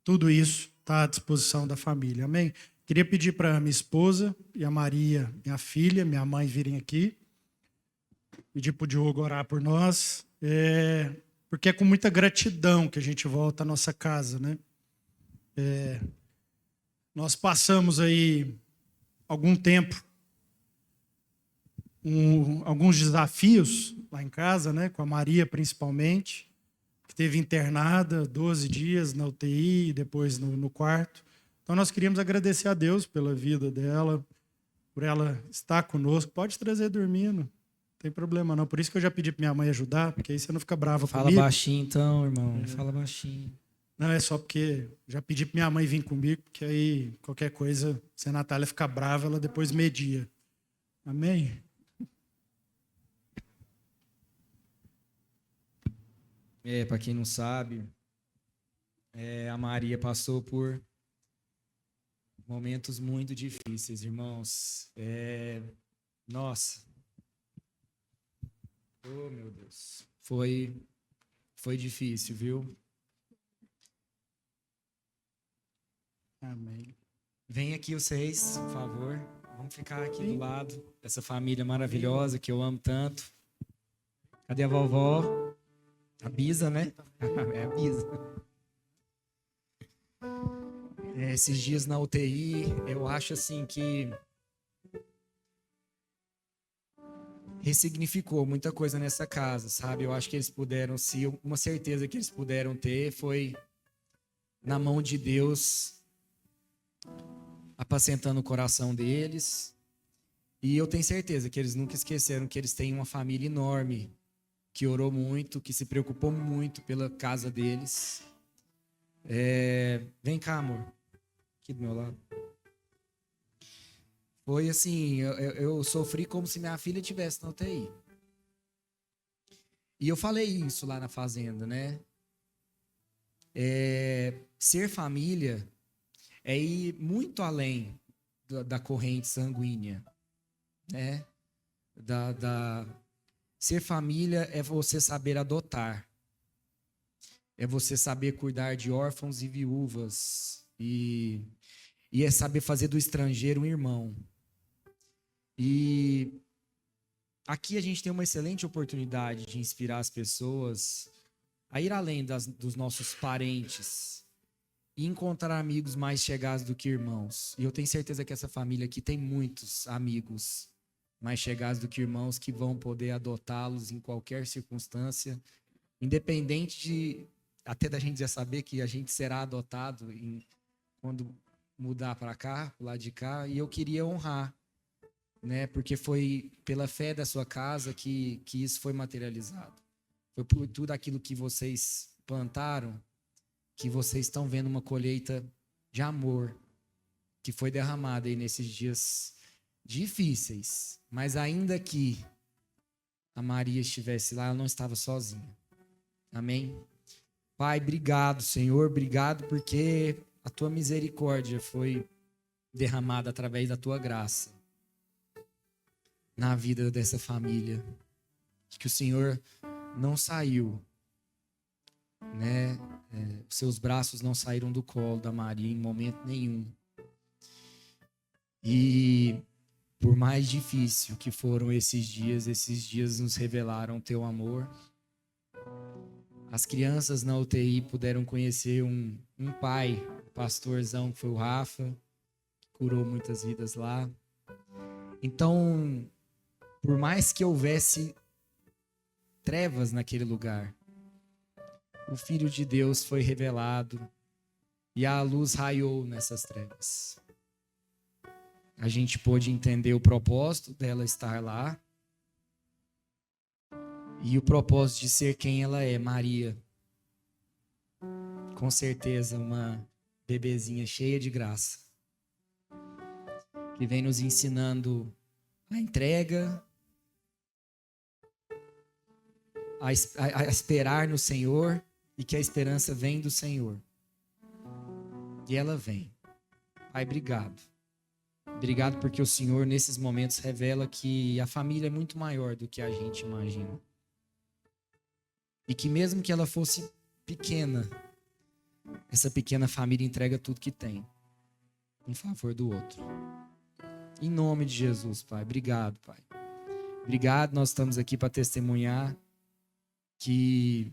tudo isso está à disposição da família. Amém? Queria pedir para minha esposa e a Maria, minha filha, minha mãe, virem aqui. Pedir para o Diogo orar por nós. Porque é com muita gratidão que a gente volta à nossa casa, né? Nós passamos aí algum tempo, alguns desafios lá em casa, né? Com a Maria principalmente, que esteve internada 12 dias na UTI e depois no quarto. Então nós queríamos agradecer a Deus pela vida dela, por ela estar conosco. Pode trazer dormindo, não tem problema não. Por isso que eu já pedi para minha mãe ajudar, porque aí você não fica brava comigo. Fala baixinho então, irmão. Fala baixinho. Não, é só porque já pedi para minha mãe vir comigo, porque aí qualquer coisa, se a Natália ficar brava, ela depois media. Amém? Para quem não sabe, a Maria passou por momentos muito difíceis, irmãos. Nossa. Oh, meu Deus. Foi difícil, viu? Amém. Vem aqui vocês, por favor. Vamos ficar aqui do lado dessa família maravilhosa que eu amo tanto. Cadê a vovó? A Bisa, né? É a Bisa. Esses dias na UTI, eu acho assim que ressignificou muita coisa nessa casa, sabe? Eu acho que eles puderam, uma certeza que eles puderam ter foi na mão de Deus, apacentando o coração deles. E eu tenho certeza que eles nunca esqueceram que eles têm uma família enorme, que orou muito, que se preocupou muito pela casa deles. Vem cá, amor. Aqui do meu lado. Foi assim, eu sofri como se minha filha estivesse na UTI. E eu falei isso lá na fazenda, né? Ser família é ir muito além da corrente sanguínea, né? Ser família é você saber adotar, é você saber cuidar de órfãos e viúvas, e é saber fazer do estrangeiro um irmão. E aqui a gente tem uma excelente oportunidade de inspirar as pessoas a ir além dos nossos parentes e encontrar amigos mais chegados do que irmãos. E eu tenho certeza que essa família aqui tem muitos amigos mais chegados do que irmãos que vão poder adotá-los em qualquer circunstância, independente até da gente já saber que a gente será adotado quando mudar para cá, pro lado de cá. E eu queria honrar, né? Porque foi pela fé da sua casa que isso foi materializado. Foi por tudo aquilo que vocês plantaram que vocês estão vendo uma colheita de amor que foi derramada aí nesses dias difíceis. Mas ainda que a Maria estivesse lá, ela não estava sozinha. Amém? Pai, obrigado, Senhor, obrigado porque a tua misericórdia foi derramada através da tua graça na vida dessa família. Que o Senhor não saiu, né? Seus braços não saíram do colo da Maria em momento nenhum. E por mais difícil que foram esses dias nos revelaram teu amor. As crianças na UTI puderam conhecer um pai, pastorzão, que foi o Rafa, que curou muitas vidas lá. Então, por mais que houvesse trevas naquele lugar, o Filho de Deus foi revelado e a luz raiou nessas trevas. A gente pôde entender o propósito dela estar lá e o propósito de ser quem ela é, Maria. Com certeza, uma bebezinha cheia de graça, que vem nos ensinando a entrega, a esperar no Senhor, e que a esperança vem do Senhor. E ela vem. Pai, obrigado. Obrigado porque o Senhor, nesses momentos, revela que a família é muito maior do que a gente imagina. E que mesmo que ela fosse pequena, essa pequena família entrega tudo que tem em favor do outro. Em nome de Jesus, Pai. Obrigado, Pai. Obrigado, nós estamos aqui para testemunhar que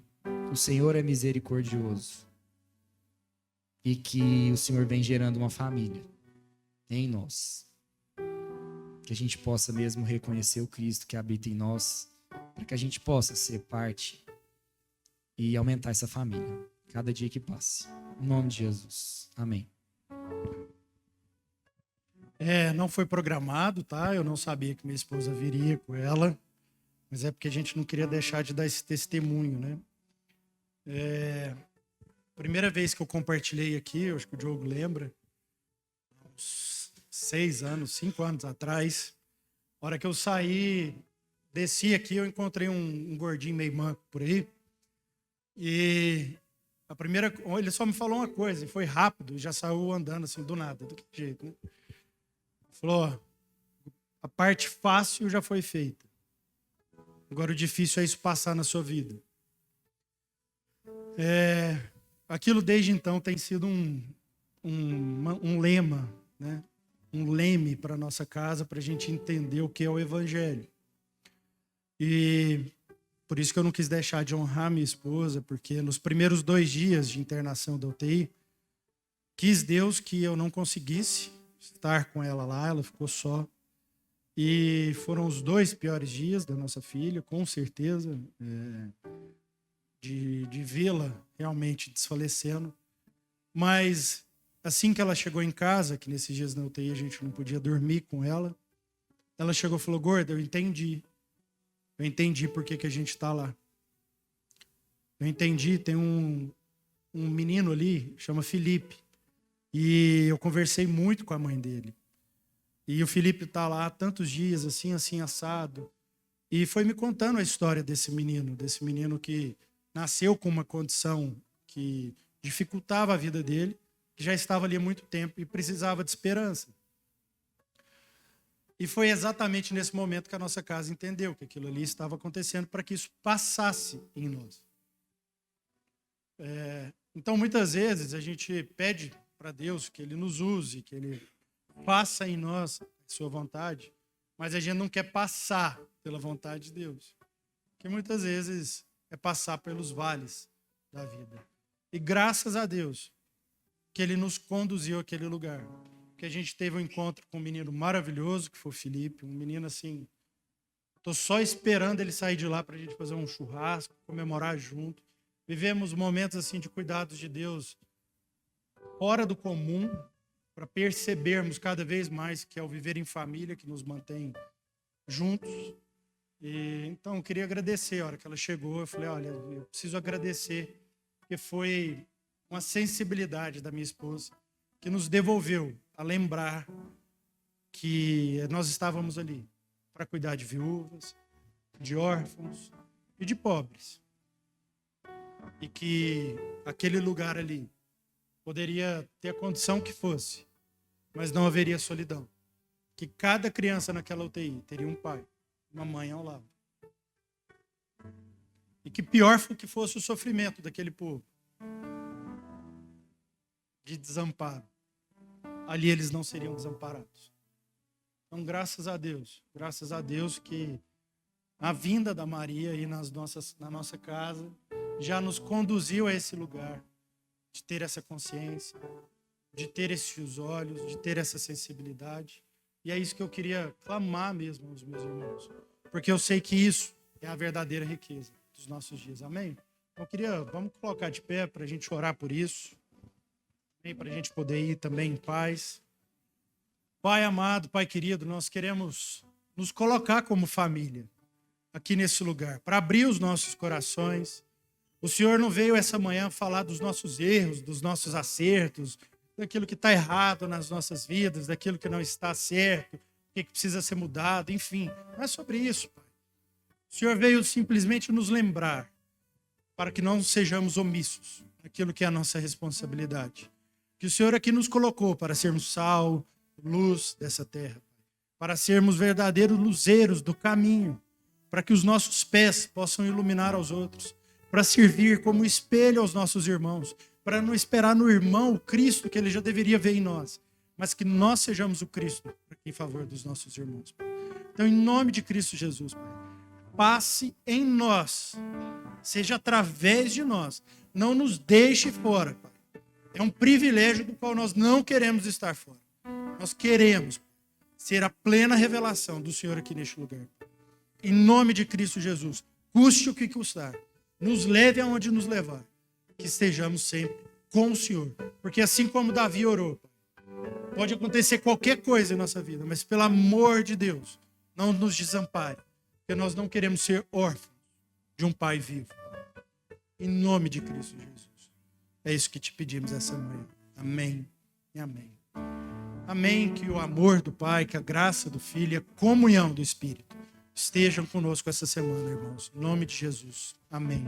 o Senhor é misericordioso e que o Senhor vem gerando uma família em nós. Que a gente possa mesmo reconhecer o Cristo que habita em nós, para que a gente possa ser parte e aumentar essa família, cada dia que passe. Em nome de Jesus. Amém. Não foi programado, tá? Eu não sabia que minha esposa viria com ela, mas é porque a gente não queria deixar de dar esse testemunho, né? Primeira vez que eu compartilhei aqui, eu acho que o Diogo lembra, uns 5 anos atrás, a hora que eu saí, desci aqui, eu encontrei um gordinho meio manco por aí, e ele só me falou uma coisa, e foi rápido, e já saiu andando assim, do nada, do que jeito, né? Falou, ó, a parte fácil já foi feita. Agora o difícil é isso passar na sua vida. Aquilo desde então tem sido um lema, né? Um leme para a nossa casa, para a gente entender o que é o Evangelho. E por isso que eu não quis deixar de honrar minha esposa, porque nos primeiros 2 dias de internação da UTI, quis Deus que eu não conseguisse estar com ela lá, ela ficou só. E foram os 2 piores dias da nossa filha, com certeza, de vê-la realmente desfalecendo. Mas assim que ela chegou em casa, que nesses dias na UTI a gente não podia dormir com ela, ela chegou e falou, gorda, eu entendi por que a gente está lá. Eu entendi, tem um menino ali, chama Felipe, e eu conversei muito com a mãe dele. E o Felipe está lá há tantos dias, assim, assado. E foi me contando a história desse menino que nasceu com uma condição que dificultava a vida dele, que já estava ali há muito tempo e precisava de esperança. E foi exatamente nesse momento que a nossa casa entendeu que aquilo ali estava acontecendo para que isso passasse em nós. Então, muitas vezes, a gente pede para Deus que Ele nos use, que Ele faça em nós a sua vontade, mas a gente não quer passar pela vontade de Deus. Que muitas vezes é passar pelos vales da vida. E graças a Deus que Ele nos conduziu àquele lugar. Que a gente teve um encontro com um menino maravilhoso, que foi o Felipe, um menino assim, estou só esperando ele sair de lá para a gente fazer um churrasco, comemorar junto. Vivemos momentos assim de cuidados de Deus fora do comum, para percebermos cada vez mais que é o viver em família que nos mantém juntos. E, então, eu queria agradecer. A hora que ela chegou, eu falei, olha, eu preciso agradecer, porque foi uma sensibilidade da minha esposa que nos devolveu a lembrar que nós estávamos ali para cuidar de viúvas, de órfãos e de pobres. E que aquele lugar ali poderia ter a condição que fosse, mas não haveria solidão. Que cada criança naquela UTI teria um pai, uma mãe ao lado. E que pior que fosse o sofrimento daquele povo de desamparo, ali eles não seriam desamparados. Então, graças a Deus que a vinda da Maria aí na nossa casa já nos conduziu a esse lugar, de ter essa consciência, de ter esses olhos, de ter essa sensibilidade. E é isso que eu queria clamar mesmo aos meus irmãos, porque eu sei que isso é a verdadeira riqueza dos nossos dias. Amém? Então, vamos colocar de pé para a gente orar por isso, para a gente poder ir também em paz. Pai amado, Pai querido, nós queremos nos colocar como família aqui nesse lugar, para abrir os nossos corações. O Senhor não veio essa manhã falar dos nossos erros, dos nossos acertos, daquilo que está errado nas nossas vidas, daquilo que não está certo, o que precisa ser mudado, enfim. Não é sobre isso, Pai. O Senhor veio simplesmente nos lembrar para que não sejamos omissos naquilo que é a nossa responsabilidade. Que o Senhor aqui nos colocou para sermos sal, luz dessa terra, para sermos verdadeiros luzeiros do caminho, para que os nossos pés possam iluminar aos outros, para servir como espelho aos nossos irmãos, para não esperar no irmão o Cristo que ele já deveria ver em nós, mas que nós sejamos o Cristo em favor dos nossos irmãos. Então, em nome de Cristo Jesus, Pai, passe em nós, seja através de nós, não nos deixe fora, Pai. É um privilégio do qual nós não queremos estar fora. Nós queremos ser a plena revelação do Senhor aqui neste lugar. Em nome de Cristo Jesus, custe o que custar, nos leve aonde nos levar, que estejamos sempre com o Senhor. Porque assim como Davi orou, pode acontecer qualquer coisa em nossa vida, mas pelo amor de Deus, não nos desampare, porque nós não queremos ser órfãos de um Pai vivo. Em nome de Cristo Jesus. É isso que te pedimos essa manhã. Amém e amém. Amém. Que o amor do Pai, que a graça do Filho e a comunhão do Espírito estejam conosco essa semana, irmãos. Em nome de Jesus. Amém.